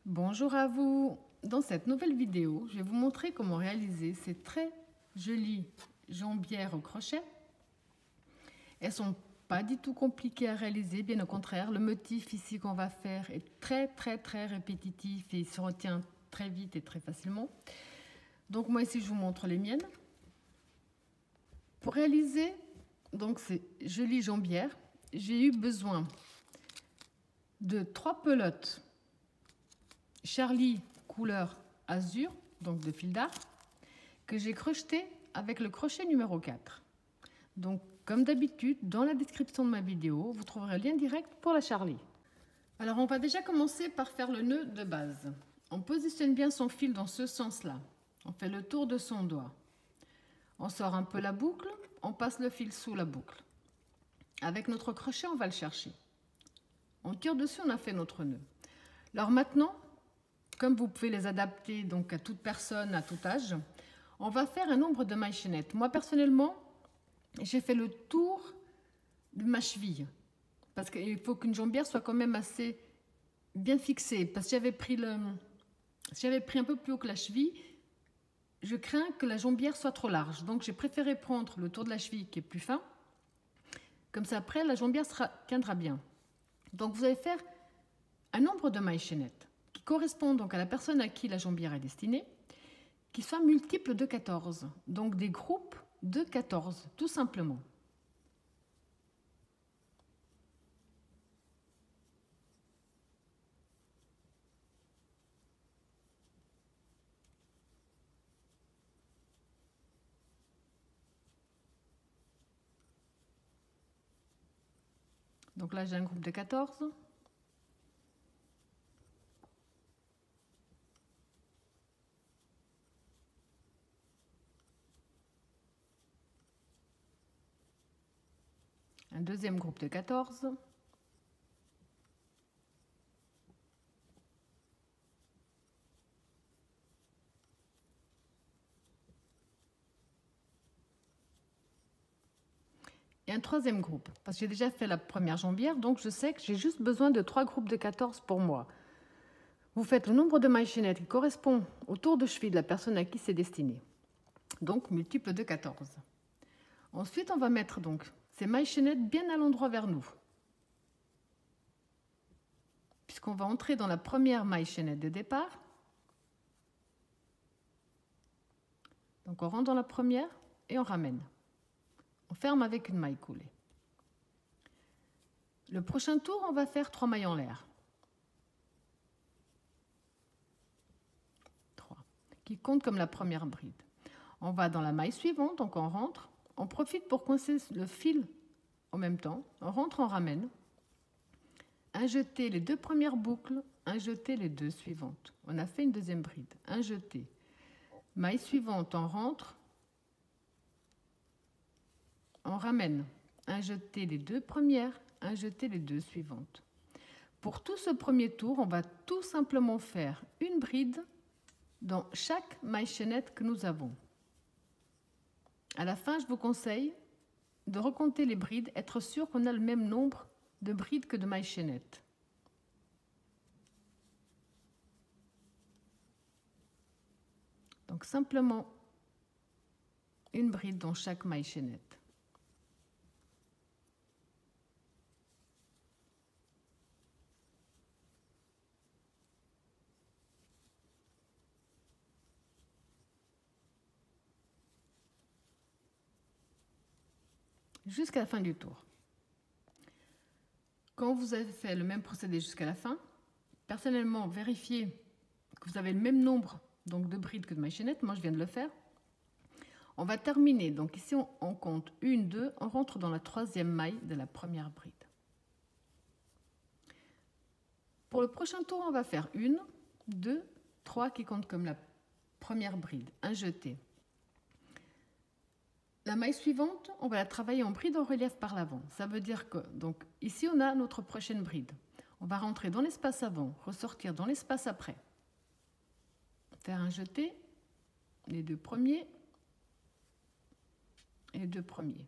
Bonjour à vous. Dans cette nouvelle vidéo, je vais vous montrer comment réaliser ces très jolies jambières au crochet. Elles sont pas du tout compliquées à réaliser, bien au contraire. Le motif ici qu'on va faire est très répétitif et il se retient très vite et très facilement. Donc moi ici je vous montre les miennes. Pour réaliser donc ces jolies jambières, j'ai eu besoin de 3 pelotes Charlie couleur azur, donc de fil d'art, que j'ai crocheté avec le crochet numéro 4. Donc, comme d'habitude, dans la description de ma vidéo, vous trouverez le lien direct pour la Charlie. Alors, on va déjà commencer par faire le nœud de base. On positionne bien son fil dans ce sens-là. On fait le tour de son doigt. On sort un peu la boucle, on passe le fil sous la boucle. Avec notre crochet, on va le chercher. On tire dessus, on a fait notre nœud. Alors maintenant, comme vous pouvez les adapter donc à toute personne, à tout âge, on va faire un nombre de mailles chaînettes. Moi, personnellement, j'ai fait le tour de ma cheville. Parce qu'il faut qu'une jambière soit quand même assez bien fixée. Parce que si j'avais pris un peu plus haut que la cheville, je crains que la jambière soit trop large. Donc, j'ai préféré prendre le tour de la cheville qui est plus fin. Comme ça, après, la jambière tiendra bien. Donc, vous allez faire un nombre de mailles chaînettes qui correspond donc à la personne à qui la jambière est destinée, qui soit multiple de 14. Donc des groupes de 14, tout simplement. Donc là, j'ai un groupe de 14. Un deuxième groupe de 14. Et un troisième groupe, parce que j'ai déjà fait la première jambière, donc je sais que j'ai juste besoin de 3 groupes de 14 pour moi. Vous faites le nombre de mailles chaînettes qui correspond au tour de cheville de la personne à qui c'est destiné. Donc multiple de 14. Ensuite, on va mettre donc ces mailles chaînettes bien à l'endroit vers nous. Puisqu'on va entrer dans la première maille chaînette de départ. Donc on rentre dans la première et on ramène. On ferme avec une maille coulée. Le prochain tour, on va faire 3 mailles en l'air. 3, qui comptent comme la première bride. On va dans la maille suivante, donc on rentre. On profite pour coincer le fil en même temps. On rentre, on ramène. Un jeté les 2 premières boucles, un jeté les 2 suivantes. On a fait une deuxième bride. Un jeté. Maille suivante, on rentre. On ramène. Un jeté les 2 premières, un jeté les 2 suivantes. Pour tout ce premier tour, on va tout simplement faire une bride dans chaque maille chaînette que nous avons. À la fin, je vous conseille de recompter les brides, être sûr qu'on a le même nombre de brides que de mailles chaînettes. Donc simplement une bride dans chaque maille chaînette. Jusqu'à la fin du tour. Quand vous avez fait le même procédé jusqu'à la fin, personnellement, vérifiez que vous avez le même nombre donc, de brides que de mailles chaînettes. Moi, je viens de le faire. On va terminer. Donc ici, on compte 1, 2. On rentre dans la 3e maille de la première bride. Pour le prochain tour, on va faire 1, 2, 3 qui comptent comme la première bride. Un jeté. La maille suivante, on va la travailler en bride en relief par l'avant. Ça veut dire que, donc, ici, on a notre prochaine bride. On va rentrer dans l'espace avant, ressortir dans l'espace après. Faire un jeté, les 2 premiers et les 2 premiers.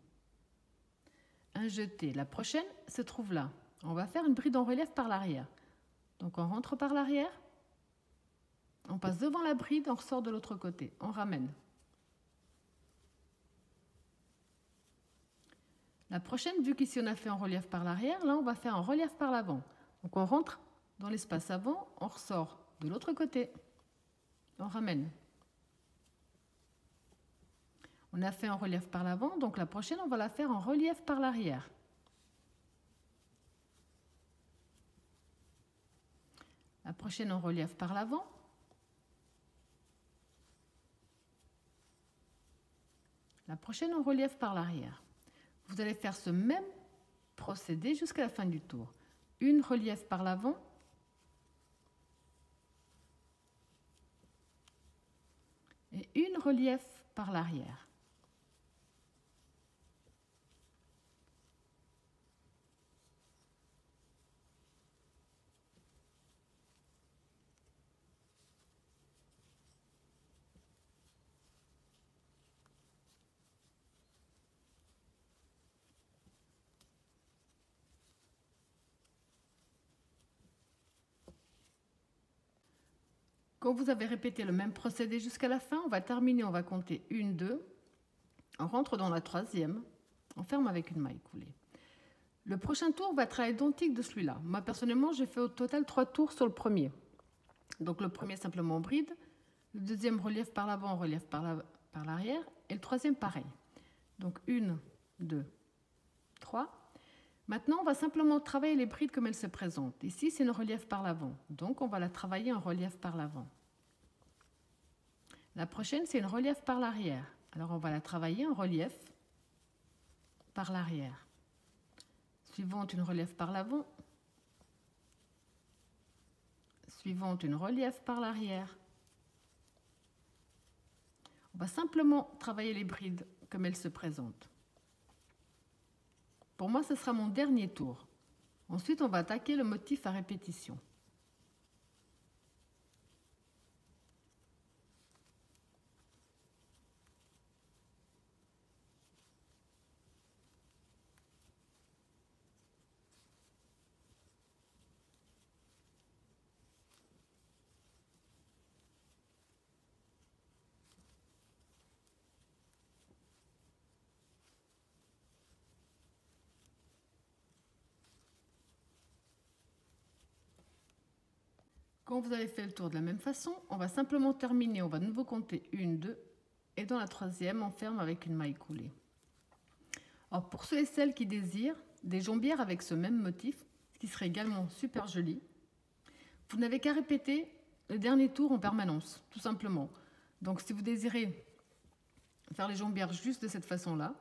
Un jeté. La prochaine se trouve là. On va faire une bride en relief par l'arrière. Donc, on rentre par l'arrière, On passe devant la bride, on ressort de l'autre côté, on ramène. La prochaine, vu qu'ici on a fait un relief par l'arrière, là on va faire un relief par l'avant. Donc on rentre dans l'espace avant, on ressort de l'autre côté, on ramène. On a fait un relief par l'avant, donc la prochaine on va la faire en relief par l'arrière. La prochaine en relief par l'avant. La prochaine en relief par l'arrière. Vous allez faire ce même procédé jusqu'à la fin du tour. Une relief par l'avant. Et une relief par l'arrière. Quand vous avez répété le même procédé jusqu'à la fin, on va terminer, on va compter 1, 2, on rentre dans la troisième, on ferme avec une maille coulée. Le prochain tour va être à l'identique de celui-là. Moi, personnellement, j'ai fait au total 3 tours sur le premier. Donc le premier simplement bride, le deuxième relief par l'avant, relief par l'arrière, et le troisième pareil. Donc 1, 2, 3. Maintenant, on va simplement travailler les brides comme elles se présentent. Ici, c'est une relief par l'avant, donc on va la travailler en relief par l'avant. La prochaine, c'est une relief par l'arrière. Alors, on va la travailler en relief par l'arrière. Suivante, une relief par l'avant. Suivante, une relief par l'arrière. On va simplement travailler les brides comme elles se présentent. Pour moi, ce sera mon dernier tour. Ensuite, on va attaquer le motif à répétition. Quand vous avez fait le tour de la même façon, on va simplement terminer, on va de nouveau compter 1, 2, et dans la troisième, on ferme avec une maille coulée. Alors pour ceux et celles qui désirent des jambières avec ce même motif, ce qui serait également super joli, vous n'avez qu'à répéter le dernier tour en permanence, tout simplement. Donc si vous désirez faire les jambières juste de cette façon-là,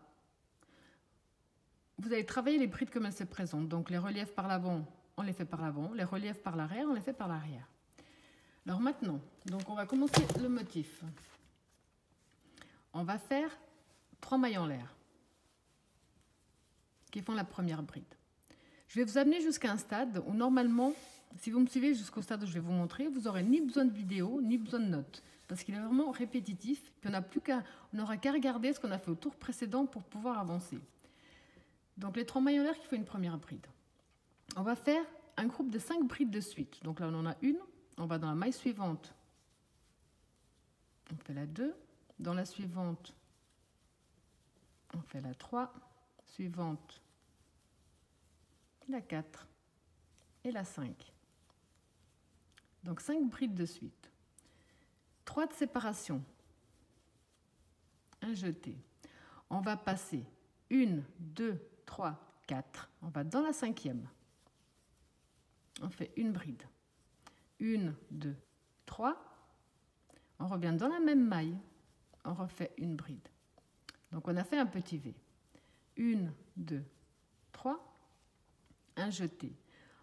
vous allez travailler les brides comme elles se présentent. Donc les reliefs par l'avant, on les fait par l'avant, les reliefs par l'arrière, on les fait par l'arrière. Alors maintenant, donc on va commencer le motif. On va faire 3 mailles en l'air qui font la première bride. Je vais vous amener jusqu'à un stade où normalement, si vous me suivez jusqu'au stade où je vais vous montrer, vous n'aurez ni besoin de vidéo, ni besoin de notes. Parce qu'il est vraiment répétitif, puis on n'aura qu'à regarder ce qu'on a fait au tour précédent pour pouvoir avancer. Donc les 3 mailles en l'air qui font une première bride. On va faire un groupe de 5 brides de suite. Donc là, on en a une. On va dans la maille suivante. On fait la 2. Dans la suivante, on fait la 3. Suivante, la 4 et la 5. Donc 5 brides de suite. 3 de séparation. Un jeté. On va passer 1, 2, 3, 4. On va dans la 5e. On fait une bride. 1, 2, 3. On revient dans la même maille. On refait une bride. Donc on a fait un petit V. 1, 2, 3. Un jeté.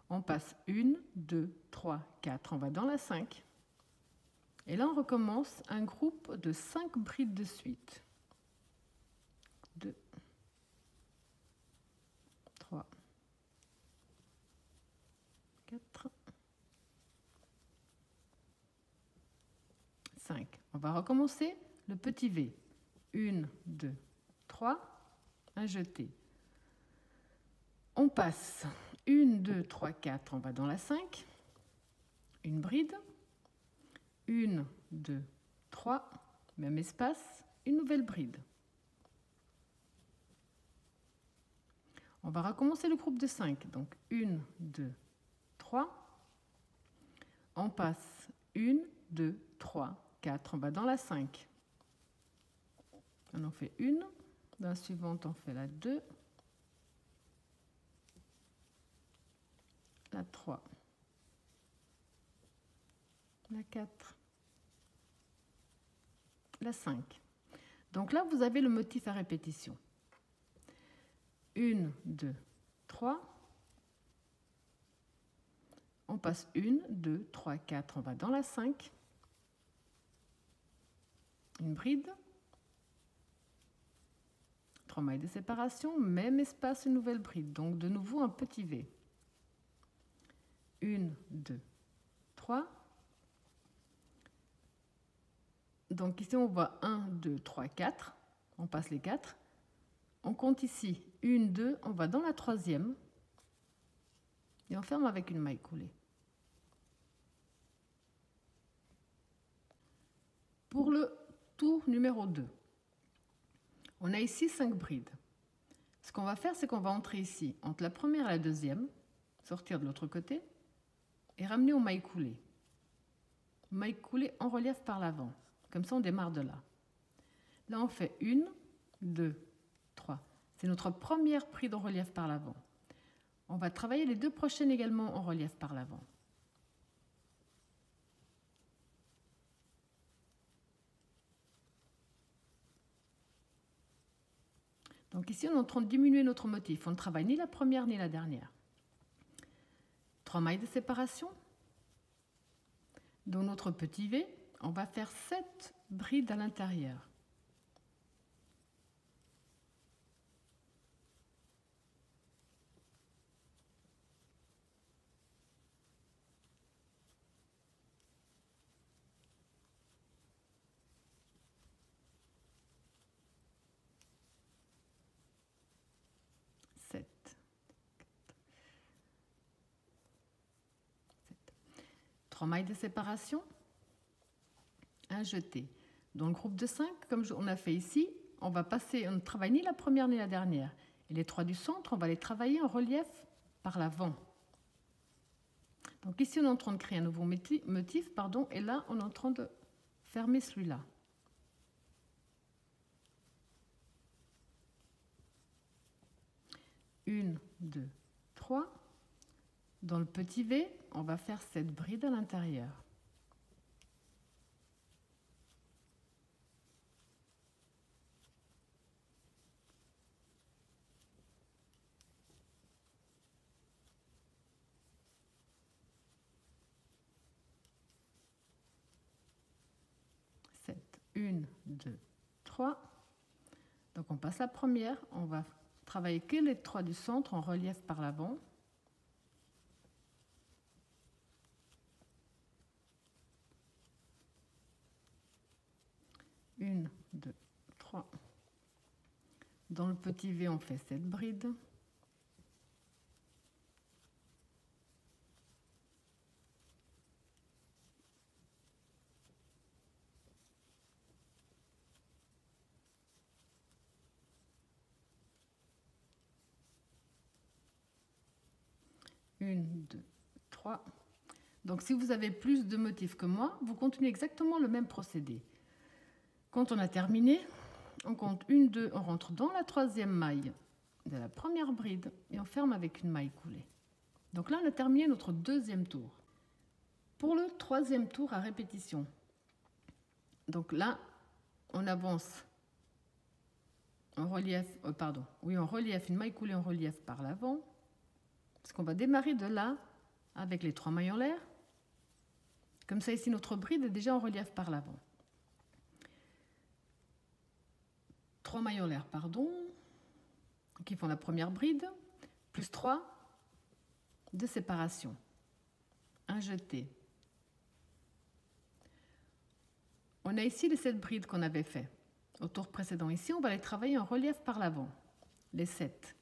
On passe 1, 2, 3, 4. On va dans la 5. Et là, on recommence un groupe de 5 brides de suite. 2, 3, 4, 5. On va recommencer le petit V. 1, 2, 3, un jeté. On passe 1, 2, 3, 4, on va dans la 5. Une bride. 1, 2, 3, même espace, une nouvelle bride. On va recommencer le groupe de 5. Donc 1, 2, 3. On passe 1, 2, 3, 4. On va dans la 5. On en fait une. Dans la suivante, on fait la 2, la 3, la 4, la 5. Donc là, vous avez le motif à répétition. 1, 2, 3. On passe 1, 2, 3, 4. On va dans la 5. Une bride. 3 mailles de séparation, même espace, une nouvelle bride. Donc de nouveau un petit V. 1, 2, 3. Donc ici on voit 1, 2, 3, 4. On passe les 4. On compte ici 1, 2, on va dans la 3e. Et on ferme avec une maille coulée. Pour le tour numéro 2, on a ici 5 brides. Ce qu'on va faire, c'est qu'on va entrer ici, entre la première et la deuxième, sortir de l'autre côté, et ramener aux mailles coulées. Mailles coulées en relief par l'avant. Comme ça, on démarre de là. Là, on fait 1, 2, 3. C'est notre première bride en relief par l'avant. On va travailler les 2 prochaines également en relief par l'avant. Donc ici, on est en train de diminuer notre motif. On ne travaille ni la première ni la dernière. 3 mailles de séparation. Dans notre petit V, on va faire 7 brides à l'intérieur. Mailles de séparation, un jeté. Dans le groupe de 5, comme on a fait ici, on ne travaille ni la première ni la dernière. Et les 3 du centre, on va les travailler en relief par l'avant. Donc ici, on est en train de créer un nouveau motif, et là, on est en train de fermer celui-là. Une, 2, 3. Dans le petit V, on va faire 7 brides à l'intérieur. Une, 2, 3. Donc on passe la première, on va travailler que les 3 du centre en relief par l'avant. Une, 2, 3. Dans le petit V, on fait 7 brides. Une, 2, 3. Donc si vous avez plus de motifs que moi, vous continuez exactement le même procédé. Quand on a terminé, on compte 1, 2, on rentre dans la 3e maille de la première bride et on ferme avec une maille coulée. Donc là, on a terminé notre 2e tour. Pour le 3e tour à répétition, donc là, on avance en relief, en relief, une maille coulée en relief par l'avant, parce qu'on va démarrer de là avec les 3 mailles en l'air. Comme ça, ici, notre bride est déjà en relief par l'avant. 3 mailles en l'air, qui font la première bride, plus 3 de séparation. Un jeté. On a ici les 7 brides qu'on avait fait au tour précédent. Ici, on va les travailler en relief par l'avant, les 7.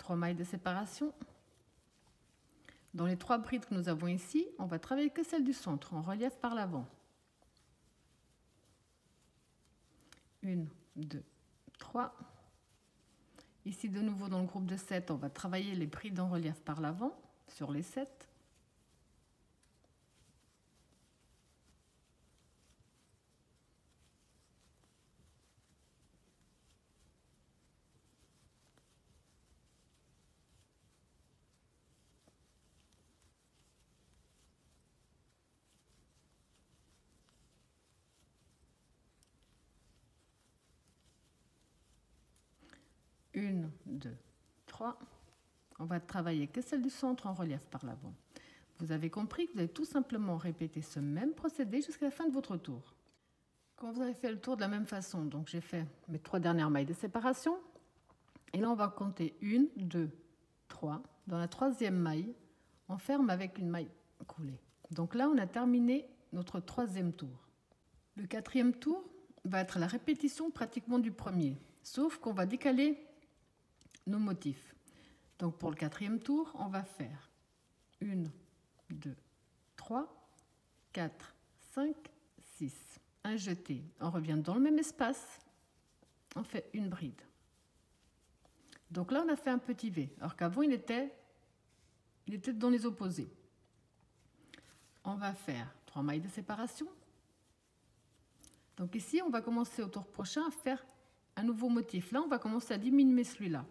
3 mailles de séparation. Dans les 3 brides que nous avons ici, on va travailler que celle du centre, en relief par l'avant. 1, 2, 3. Ici, de nouveau, dans le groupe de 7, on va travailler les brides en relief par l'avant, sur les 7. Une, 2, 3. On va travailler que celle du centre en relief par l'avant. Vous avez compris que vous allez tout simplement répéter ce même procédé jusqu'à la fin de votre tour. Quand vous avez fait le tour de la même façon, donc j'ai fait mes 3 dernières mailles de séparation. Et là, on va compter 1, 2, 3. Dans la 3e maille, on ferme avec une maille coulée. Donc là, on a terminé notre 3e tour. Le 4e tour va être la répétition pratiquement du premier, sauf qu'on va décaler nos motifs. Donc pour le 4e tour, on va faire 1, 2, 3, 4, 5, 6. Un jeté. On revient dans le même espace. On fait une bride. Donc là, on a fait un petit V, alors qu'avant, il était dans les opposés. On va faire 3 mailles de séparation. Donc ici, on va commencer au tour prochain à faire un nouveau motif. Là, on va commencer à diminuer celui-là.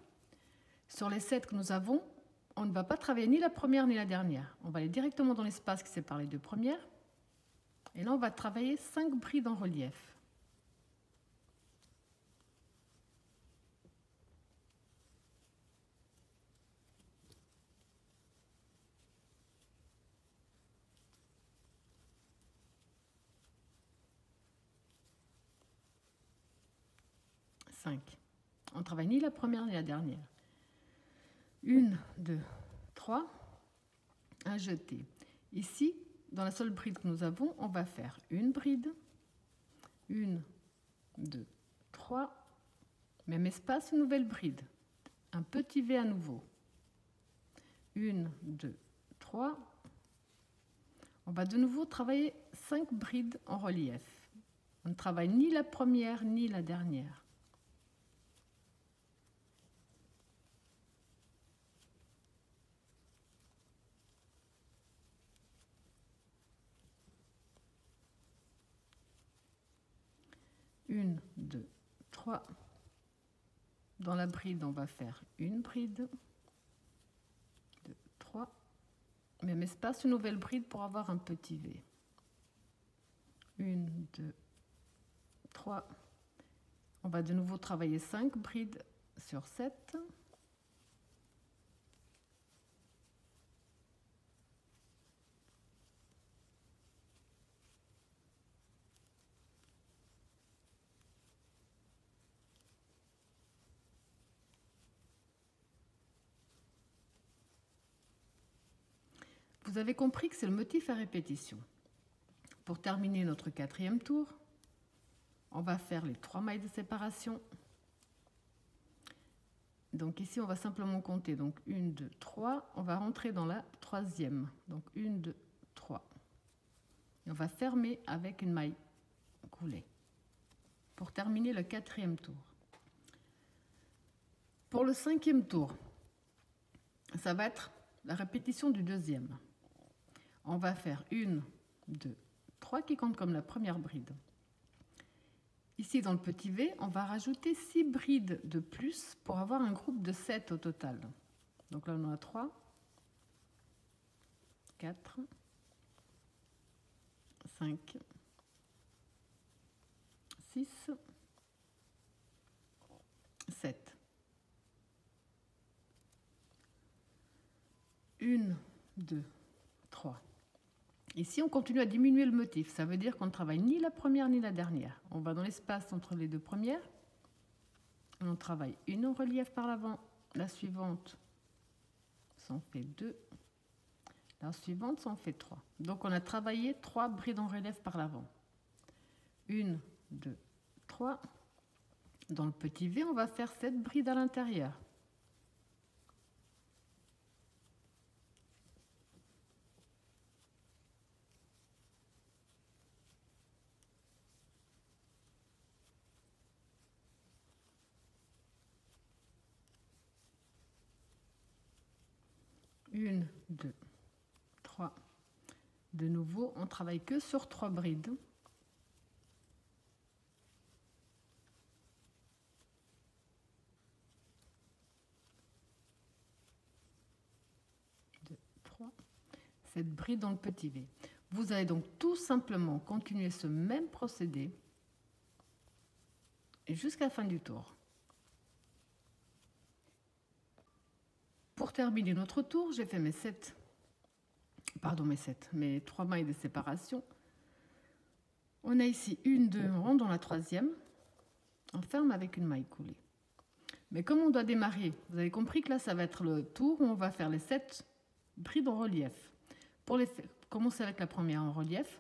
Sur les 7 que nous avons, on ne va pas travailler ni la première ni la dernière. On va aller directement dans l'espace qui sépare les 2 premières. Et là, on va travailler 5 brides en relief. On ne travaille ni la première ni la dernière. 1, 2, 3, un jeté. Ici, dans la seule bride que nous avons, on va faire une bride, 1, 2, 3, même espace, une nouvelle bride, un petit V à nouveau, 1, 2, 3. On va de nouveau travailler 5 brides en relief. On ne travaille ni la première ni la dernière. Une, 2, 3. Dans la bride, on va faire une bride, 2, 3. Même espace, une nouvelle bride pour avoir un petit V. 1, 2, 3. On va de nouveau travailler 5 brides sur 7. Vous avez compris que c'est le motif à répétition. Pour terminer notre 4e tour, on va faire les 3 mailles de séparation. Donc ici, on va simplement compter. Donc 1, 2, 3. On va rentrer dans la 3e. Donc 1, 2, 3. Et on va fermer avec une maille coulée. Pour terminer le 4e tour. Pour le 5e tour, ça va être la répétition du 2e. On va faire 1, 2, 3 qui compte comme la première bride. Ici, dans le petit V, on va rajouter 6 brides de plus pour avoir un groupe de 7 au total. Donc là, on en a 3, 4, 5, 6, 7. 1, 2, 3. Ici, on continue à diminuer le motif. Ça veut dire qu'on ne travaille ni la première ni la dernière. On va dans l'espace entre les 2 premières. On travaille une en relief par l'avant. La suivante, ça en fait 2. La suivante, ça en fait 3. Donc, on a travaillé 3 brides en relief par l'avant. 1, 2, 3. Dans le petit V, on va faire 7 brides à l'intérieur. 1, 2, 3. De nouveau, on travaille que sur 3 brides. Cette bride dans le petit V. Vous allez donc tout simplement continuer ce même procédé jusqu'à la fin du tour. Pour terminer notre tour, j'ai fait mes 3 mailles de séparation. On a ici 1, 2, on rentre dans la troisième, on ferme avec une maille coulée. Mais comme on doit démarrer, vous avez compris que là, ça va être le tour où on va faire les 7 brides en relief. Pour commencer avec la première en relief,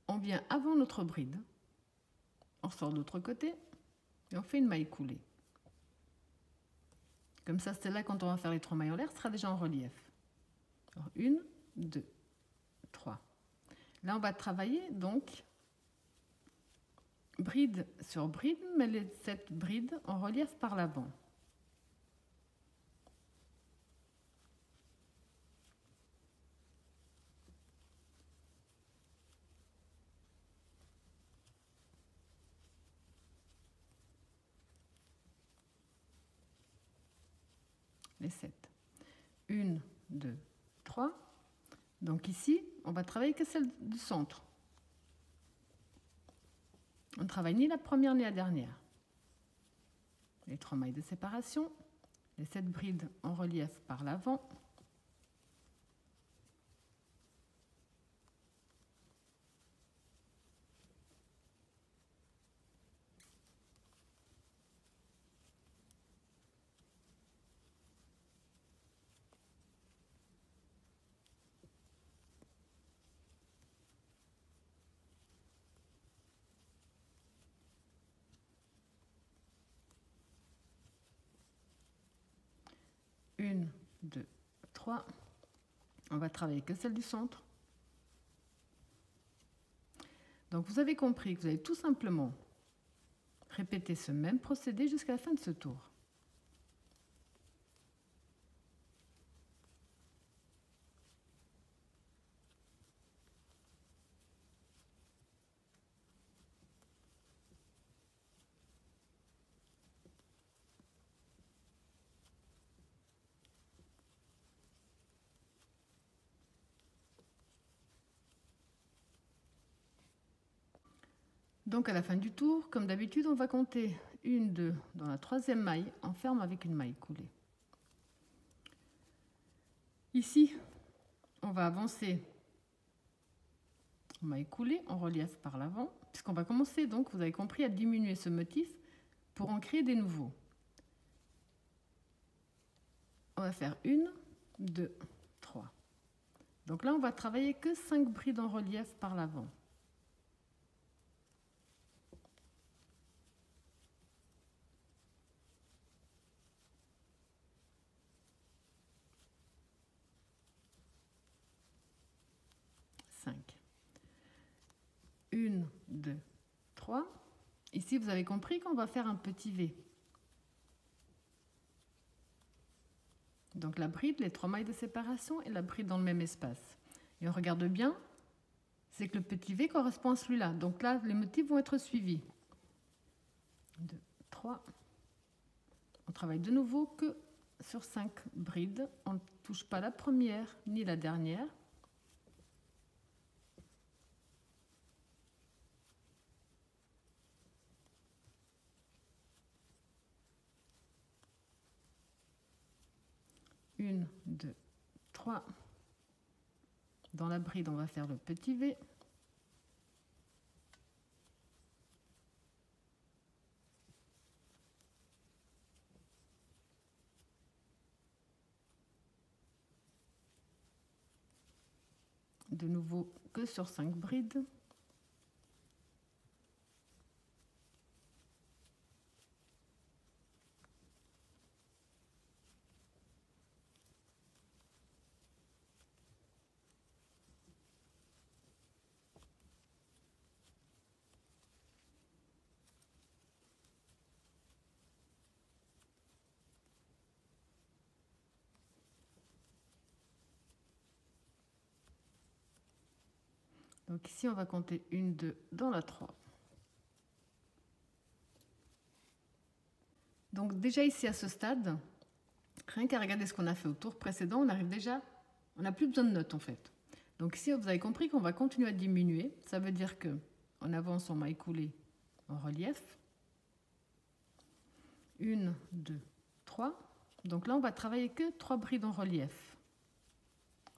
on vient avant notre bride, on sort de l'autre côté et on fait une maille coulée. Comme ça, c'est là quand on va faire les 3 mailles en l'air, ce sera déjà en relief. Alors, 1, 2, 3. Là, on va travailler donc bride sur bride, mais les 7 brides en relief par l'avant. Les 7. 1, 2, 3. Donc ici, on va travailler que celle du centre. On ne travaille ni la première ni la dernière. Les 3 mailles de séparation, les 7 brides en relief par l'avant. Une, 2, 3. On va travailler que celle du centre. Donc vous avez compris que vous allez tout simplement répéter ce même procédé jusqu'à la fin de ce tour. Donc à la fin du tour, comme d'habitude, on va compter 1, 2 dans la troisième maille, on ferme avec une maille coulée. Ici, on va avancer en maille coulée, en relief par l'avant, puisqu'on va commencer, donc vous avez compris, à diminuer ce motif pour en créer des nouveaux. On va faire 1, 2, 3. Donc là, on va travailler que 5 brides en relief par l'avant. Cinq. 1, 2, 3. Ici, vous avez compris qu'on va faire un petit V. Donc la bride, les 3 mailles de séparation et la bride dans le même espace. Et on regarde bien, c'est que le petit V correspond à celui-là. Donc là, les motifs vont être suivis. 2, 3. On travaille de nouveau que sur 5 brides. On ne touche pas la première ni la dernière. Une, 2, 3. Dans la bride, on va faire le petit V. De nouveau que sur 5 brides. Donc ici, on va compter 1, 2 dans la 3. Donc déjà ici à ce stade, rien qu'à regarder ce qu'on a fait au tour précédent, on arrive déjà, on n'a plus besoin de notes en fait. Donc ici, vous avez compris qu'on va continuer à diminuer. Ça veut dire que on avance en maille coulée en relief. 1, 2, 3. Donc là, on va travailler que 3 brides en relief.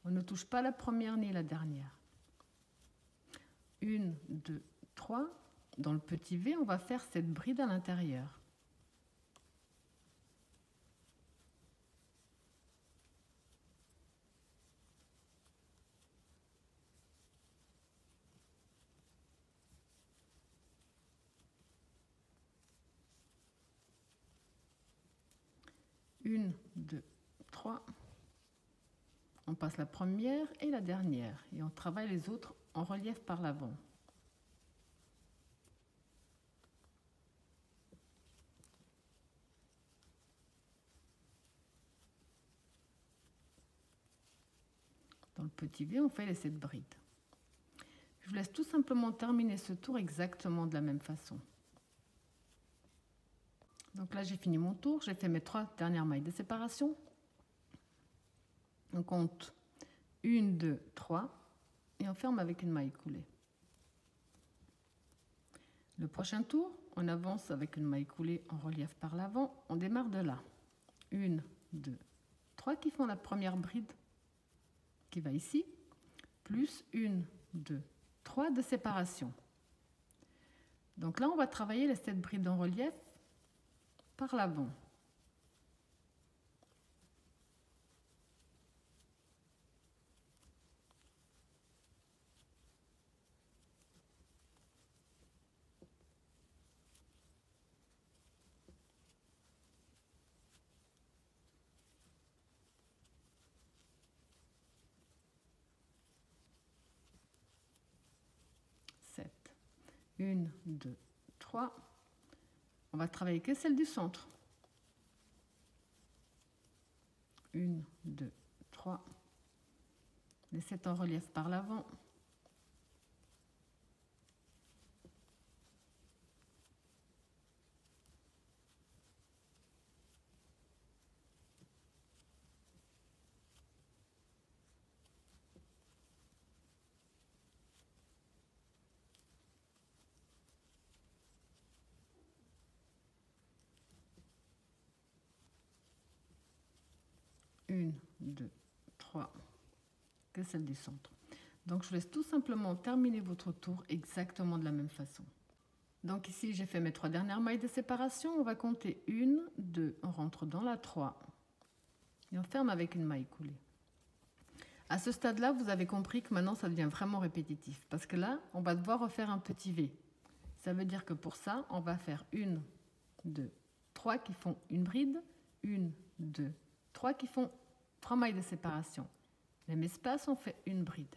On ne touche pas la première ni la dernière. 1, 2, 3. Dans le petit V, on va faire cette bride à l'intérieur. Une, 2, 3. On passe la première et la dernière et on travaille les autres en relief par l'avant. Dans le petit V, on fait les 7 brides. Je vous laisse tout simplement terminer ce tour exactement de la même façon. Donc là, j'ai fini mon tour, j'ai fait mes 3 dernières mailles de séparation. On compte 1, 2, 3 et on ferme avec une maille coulée. Le prochain tour, on avance avec une maille coulée en relief par l'avant. On démarre de là. 1, 2, 3 qui font la première bride qui va ici, plus 1, 2, 3 de séparation. Donc là, on va travailler les 7 brides en relief par l'avant. Sept. 1, 2, 3. On va travailler que celle du centre. 1, 2, 3. Les 7 en relief par l'avant. Une, 2, 3, que celle du centre. Donc je vous laisse tout simplement terminer votre tour exactement de la même façon. Donc ici j'ai fait mes 3 dernières mailles de séparation, on va compter 1, 2, on rentre dans la 3 et on ferme avec une maille coulée. À ce stade-là, vous avez compris que maintenant ça devient vraiment répétitif parce que là, on va devoir refaire un petit V. Ça veut dire que pour ça, on va faire 1, 2, 3 qui font une bride, 1, 2, 3 qui font 3 mailles de séparation. Même espace, on fait une bride.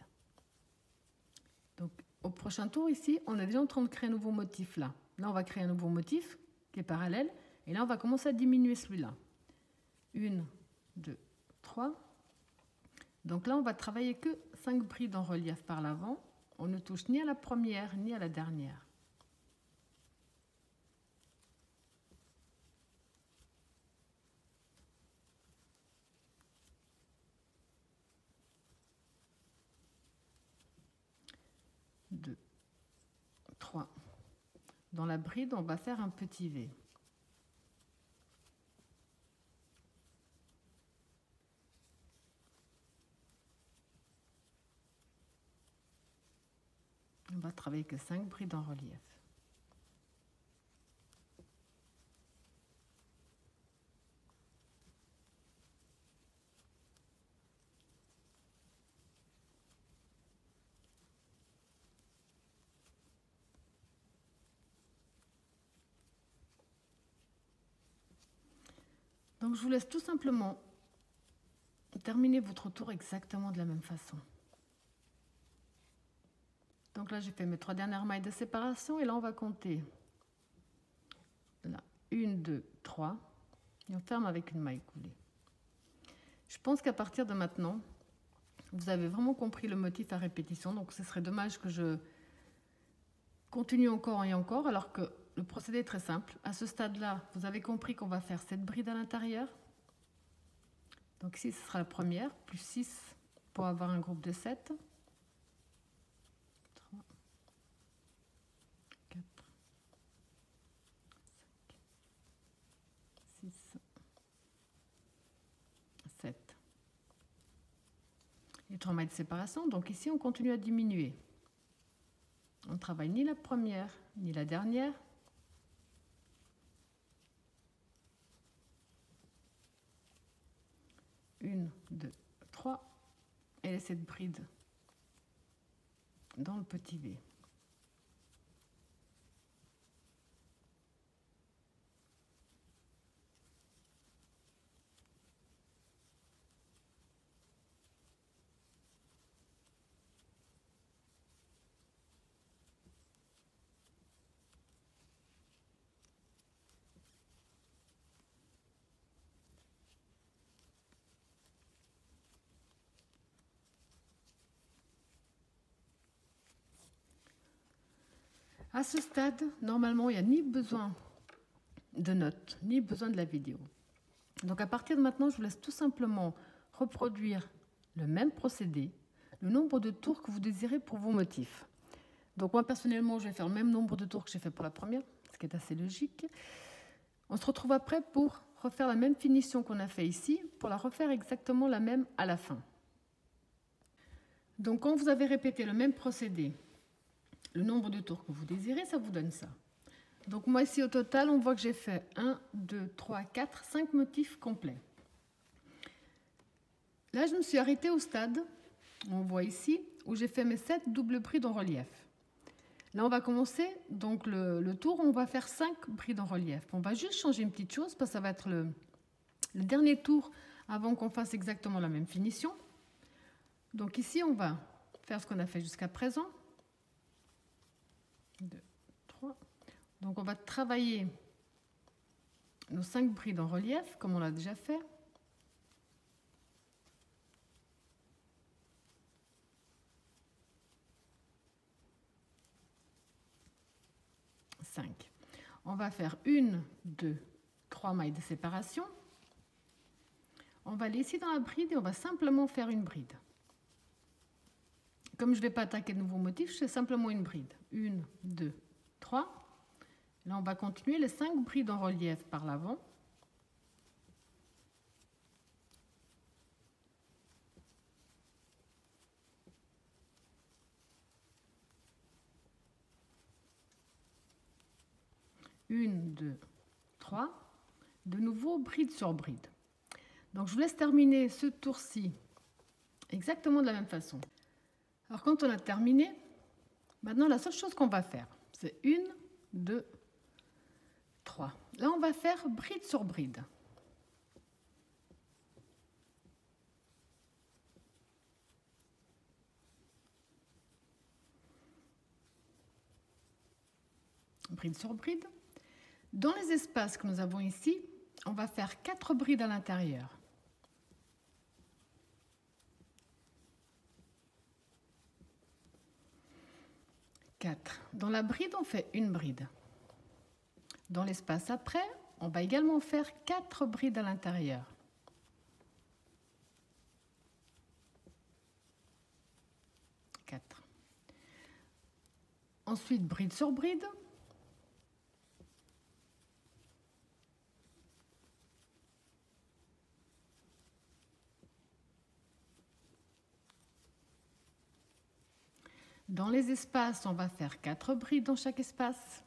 Donc, au prochain tour, ici, on est déjà en train de créer un nouveau motif là. Là, on va créer un nouveau motif qui est parallèle. Et là, on va commencer à diminuer celui-là. 1, 2, 3. Donc là, on va travailler que 5 brides en relief par l'avant. On ne touche ni à la première ni à la dernière. Deux, 3. Dans la bride, on va faire un petit V. On va travailler que 5 brides en relief. Donc je vous laisse tout simplement terminer votre tour exactement de la même façon. Donc là, j'ai fait mes 3 dernières mailles de séparation et là, on va compter. Là, 1, 2, 3 et on ferme avec une maille coulée. Je pense qu'à partir de maintenant, vous avez vraiment compris le motif à répétition. Donc ce serait dommage que je continue encore et encore, alors que le procédé est très simple. À ce stade-là, vous avez compris qu'on va faire cette bride à l'intérieur. Donc ici, ce sera la première, plus 6 pour avoir un groupe de 7. 3, 4, 5, 6, 7. Et 3 mailles de séparation. Donc ici, on continue à diminuer. On ne travaille ni la première, ni la dernière. Une, 2, 3. Et cette bride dans le petit V. À ce stade, normalement, il n'y a ni besoin de notes, ni besoin de la vidéo. Donc à partir de maintenant, je vous laisse tout simplement reproduire le même procédé, le nombre de tours que vous désirez pour vos motifs. Donc moi, personnellement, je vais faire le même nombre de tours que j'ai fait pour la première, ce qui est assez logique. On se retrouve après pour refaire la même finition qu'on a fait ici, pour la refaire exactement la même à la fin. Donc quand vous avez répété le même procédé, le nombre de tours que vous désirez, ça vous donne ça. Donc moi ici au total, on voit que j'ai fait 1, 2, 3, 4, 5 motifs complets. Là, je me suis arrêtée au stade, on voit ici, où j'ai fait mes 7 doubles brides en relief. Là, on va commencer donc le tour, on va faire 5 brides en relief. On va juste changer une petite chose, parce que ça va être le dernier tour avant qu'on fasse exactement la même finition. Donc ici, on va faire ce qu'on a fait jusqu'à présent. 2, 3. Donc on va travailler nos 5 brides en relief, comme on l'a déjà fait. On va faire 1, 2, 3 mailles de séparation. On va laisser dans la bride et on va simplement faire une bride. Comme je ne vais pas attaquer de nouveaux motifs, je fais simplement une bride. 1, 2, 3. Là, on va continuer les 5 brides en relief par l'avant. Une, 2, 3. De nouveau, bride sur bride. Donc, je vous laisse terminer ce tour-ci exactement de la même façon. Alors, quand on a terminé, maintenant, la seule chose qu'on va faire, c'est 1, 2, 3. Là, on va faire bride sur bride. Bride sur bride. Dans les espaces que nous avons ici, on va faire 4 brides à l'intérieur. Dans la bride, on fait une bride. Dans l'espace après, on va également faire 4 brides à l'intérieur. Ensuite, bride sur bride. Dans les espaces, on va faire 4 brides dans chaque espace.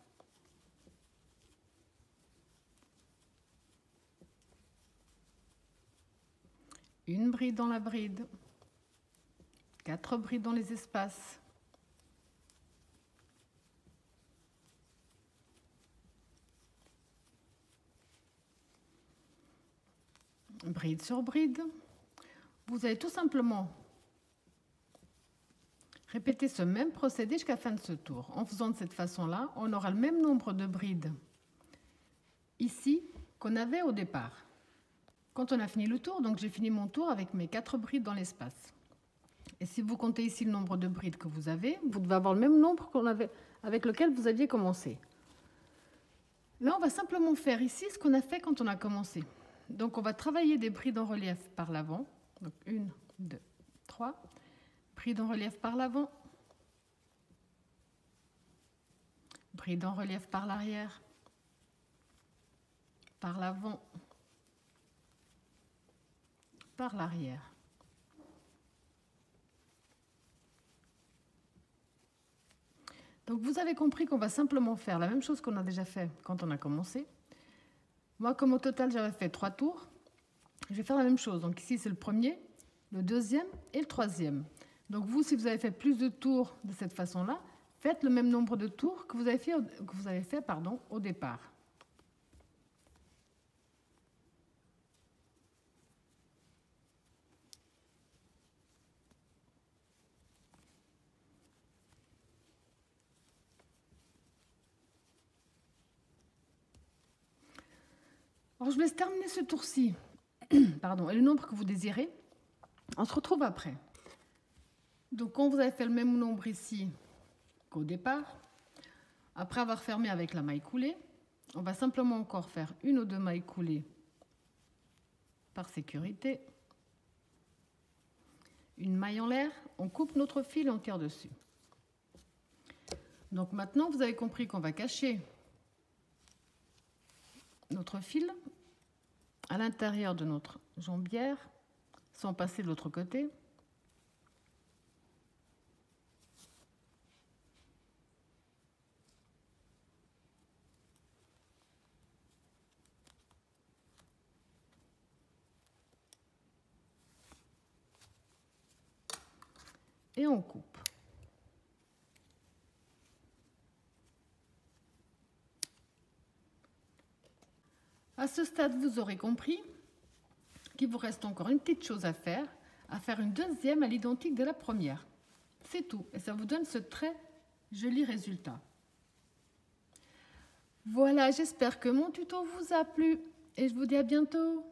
Une bride dans la bride. 4 brides dans les espaces. Bride sur bride. Vous allez tout simplement répéter ce même procédé jusqu'à la fin de ce tour. En faisant de cette façon-là, on aura le même nombre de brides ici qu'on avait au départ. Quand on a fini le tour, donc j'ai fini mon tour avec mes 4 brides dans l'espace. Et si vous comptez ici le nombre de brides que vous avez, vous devez avoir le même nombre avec lequel vous aviez commencé. Là, on va simplement faire ici ce qu'on a fait quand on a commencé. Donc, on va travailler des brides en relief par l'avant. Donc, 1, 2, 3. Bride en relief par l'avant. Bride en relief par l'arrière. Par l'avant. Par l'arrière. Donc, vous avez compris qu'on va simplement faire la même chose qu'on a déjà fait quand on a commencé. Moi, comme au total, j'avais fait 3 tours, je vais faire la même chose. Donc ici, c'est le premier, le deuxième et le troisième. Donc vous, si vous avez fait plus de tours de cette façon-là, faites le même nombre de tours que vous avez fait, au départ. Alors, je vous laisse terminer ce tour-ci, et le nombre que vous désirez. On se retrouve après. Donc, quand vous avez fait le même nombre ici qu'au départ, après avoir fermé avec la maille coulée, on va simplement encore faire 1 ou 2 mailles coulées par sécurité. Une maille en l'air, on coupe notre fil et on tire dessus. Donc maintenant, vous avez compris qu'on va cacher notre fil à l'intérieur de notre jambière sans passer de l'autre côté. Et on coupe. À ce stade, vous aurez compris qu'il vous reste encore une petite chose à faire une deuxième à l'identique de la première. C'est tout, et ça vous donne ce très joli résultat. Voilà, j'espère que mon tuto vous a plu, et je vous dis à bientôt.